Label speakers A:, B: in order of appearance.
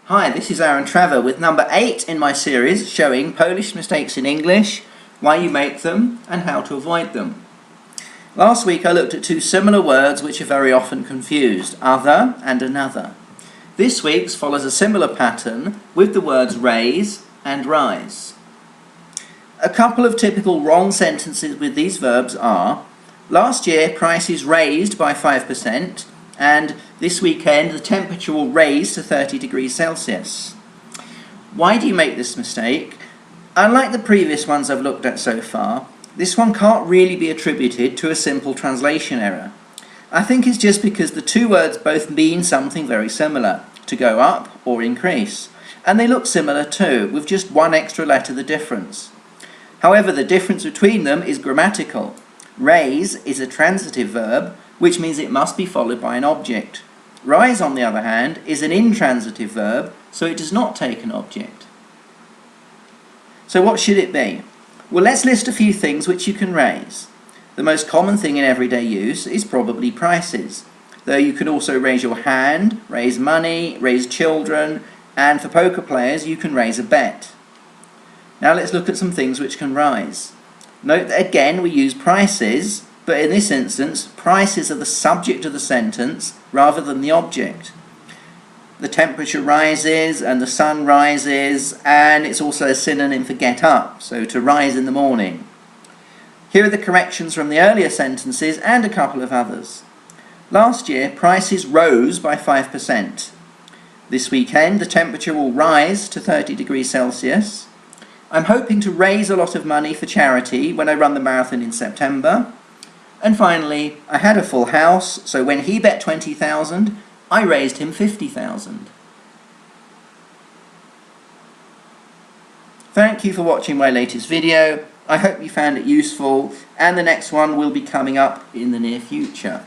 A: Hi, this is Aaron Trevor with number 8 in my series showing Polish mistakes in English, why you make them and how to avoid them. Last week I looked at two similar words which are very often confused, other and another. This week's follows a similar pattern with the words raise and rise. A couple of typical wrong sentences with these verbs are: last year prices raised by 5%, and this weekend the temperature will raise to 30 degrees Celsius. Why do you make this mistake? Unlike the previous ones I've looked at so far, this one can't really be attributed to a simple translation error. I think it's just because the two words both mean something very similar, to go up or increase, and they look similar too, with just one extra letter the difference. However, the difference between them is grammatical. Raise is a transitive verb, which means it must be followed by an object. Rise, on the other hand, is an intransitive verb, so it does not take an object. So what should it be? Well, let's list a few things which you can raise. The most common thing in everyday use is probably prices, though you can also raise your hand, raise money, raise children, and for poker players you can raise a bet. Now let's look at some things which can rise. Note that again we use prices, but in this instance prices are the subject of the sentence rather than the object. The temperature rises and the sun rises, and it's also a synonym for get up, so to rise in the morning. Here are the corrections from the earlier sentences and a couple of others. Last year prices rose by 5%. This weekend the temperature will rise to 30 degrees Celsius. I'm hoping to raise a lot of money for charity when I run the marathon in September. And finally, I had a full house, so when he bet 20,000, I raised him 50,000. Thank you for watching my latest video. I hope you found it useful, and the next one will be coming up in the near future.